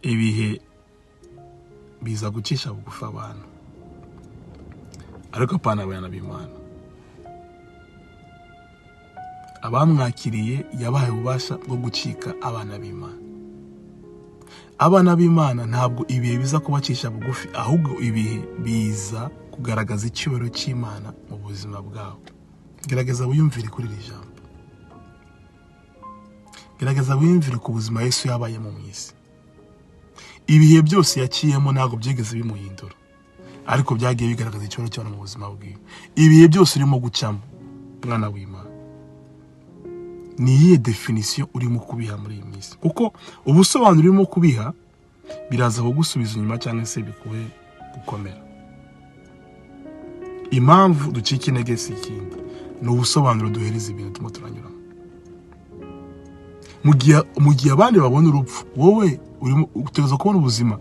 ibihe biza gucisha bugufi abantu, ariko apana abana b'Imana. Abamwakiriye yabaye ububasha bwo gucika abana b'Imana. Abana b'Imana ntabwo ibihe biza kubacisha bugufi, ahubwo ibihe biza kugaragaza icyubahiro cy'Imana mu buzima bwabo. Gerageza wiyumvire kuri iri jambo. Gerageza wiyumvire ku buzima Yesu yabayemo mu isi. Ibihe byose yaciyemo ntabwo byigeze bimuhindura, ariko byagiye bigaragaza icyubahiro cy'Imana mu buzima bwiwe. Ibihe byose urimo gucamo, mwana w'Imana, ni iyihe definition urimo kubiha muri iyi minsi? Kuko ubusobanuro urimo kubiha biraza kugusubiza inyuma cyangwa se bikuhe gukomera. Impamvu ducika intege si ikindi, ni ubusobanuro duhereza ibintu turimo turanyuramo. Mu gihe abandi babona urupfu, wowe urimo utegereza kubona ubuzima.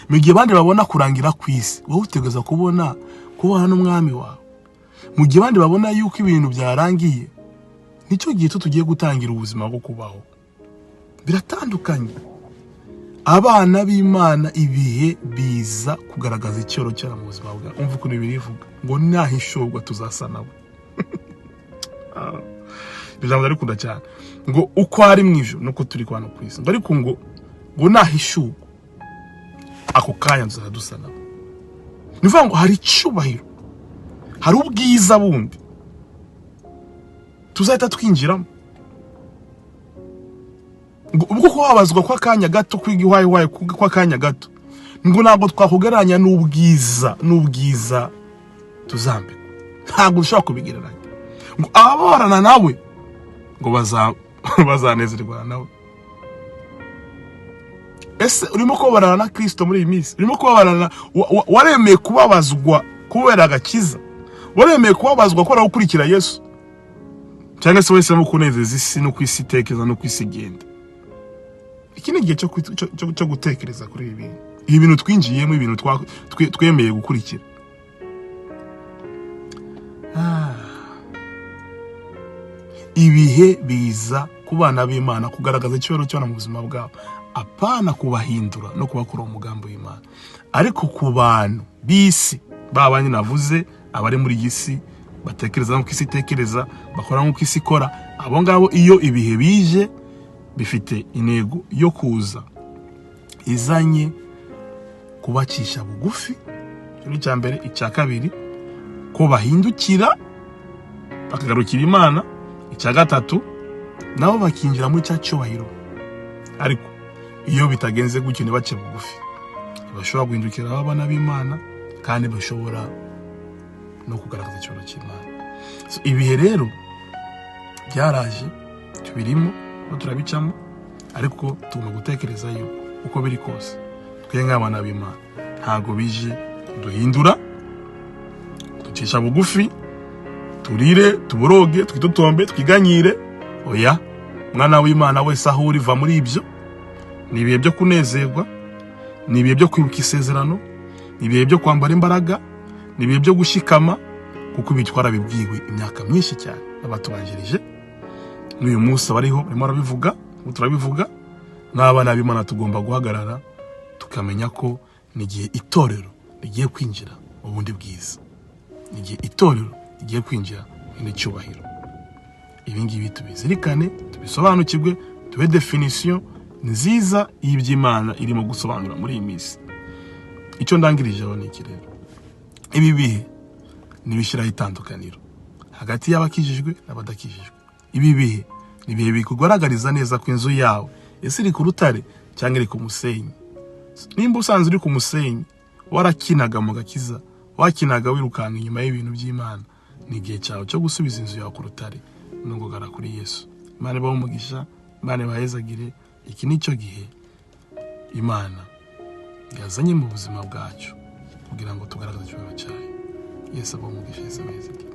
Mu gihe abandi babona kurangira kw'isi, wowe utegereza kubona n'umwami wawe. Mu gihe abandi babona yuko ibintu byarangiye, nicyo gihe tugiye gutangira ubuzima bwo kubaho. Biratandukanye. Abana b'Imana ibihe biza kugaragaza icyoro cyane mu buzima bwawe. Umva ukuntu birivuga ngo nahishurwa tuzasa nabo. Bijambo arikunda cyane ngo uko ari mwijuru nuko turi kwa no kwisi, ariko ngo nahishurwa ako kanya tuzadusa nabo. Nivuga ngo hari icyubahiro, hari ubwiza bundi tuzahita twinjiramo. Ubwo kubabazwa kwa kanya gato, kwiga ihwaye kwa kanya gato, ngo ntabwo twakugereranya n'ubwiza tuzambikwa. Ntabwo ushobora kubigereranya. Ngo ababarana nawe ngo bazanezerwa nawe. Ese urimo kubabarana na Kristo muri iyi minsi? Urimo kubabarana, waremeye kubabazwa kubera agakiza? Waremeye kubabazwa ko gukurikira Yesu? Cyangwa se wese mu kunezeza isi no kwisitekereza no kwisigenda? Iki ni igihe cyo gutekereza kuri ibi bintu. Ibi bintu twinjiyemo, ibintu twemeye gukurikira. Ibihe biza ku bana b'Imana kugaragaza icyubahiro cy'Imana mu buzima bwabo, apana kubahindura no kubakura umugambi w'Imana. Ariko ku bantu b'isi, babanye navuze, abari muri iyi si batekereza nk'uko isi itekereza, bakora nk'uko isi ikora, abo ngabo iyo ibihe bije bifite intego yo kuza izanye kubacisha bugufi. Icya mbere, icya kabiri ko bahindukira bakagarukira Imana, icya gatatu nabo bakinjira muri cya cyubahiro. Ariko iyo bitagenze gutyo ntibace bugufi, bashobora guhindukira abana b'Imana kandi bashobora no kugaragaza icyubahiro cy'Imana. Ibihe rero byaraje, tubirimo no turabicamo, ariko tugomba gutekereza yuko uko biri kose twe nk'abana b'Imana ntago bije duhindura, ducisha bugufi, turire, tuboroge, twitotombe, twiganyire. Oya, mwana w'Imana wese aho uri, va muri ibyo. Ni ibihe byo kunezerwa, ni ibihe byo kwibuka isezerano, ni ibihe byo kwambara imbaraga, ni ibihe byo gushikama, kuko bitwara bibwiwe imyaka myinshi cyane n'abatubanjirije. N'uyu munsi abariho barimo barabivuga, turabivuga. N'abana b'Imana tugomba guhagarara tukamenya ko ni igihe itorero rigiye kwinjira mu bundi bwiza, ni igihe itorero rigiye kwinjira mu cyubahiro. Ibi ngibi tubizirikane, tubisobanukirwe, tube definition nziza y'iby'Imana irimo gusobanura muri iyi minsi. Icyo ndangirijeho ni iki rero: ibi bihe nibishyiraho itandukaniro hagati y'abakijijwe n'abadakijijwe. Ibi bihe ni ibihe bikugaragariza neza ko inzu yawe ese iri ku rutare cyangwa iri ku musenyi. Nimba usanzwe uri ku musenyi, warakinaga mu gakiza, wakinaga wirukanka inyuma y'ibintu by'Imana, ni igihe cyawe cyo gusubiza inzu yawe ku rutare no kugana kuri Yesu. Imana ibahe umugisha, Imana ibahezagire. Iki ni cyo gihe Imana yazanye mu buzima bwacu kugira ngo tugaragaze icyubahiro cyayo. Yesu abahe umugisha, Yesu abahezagire.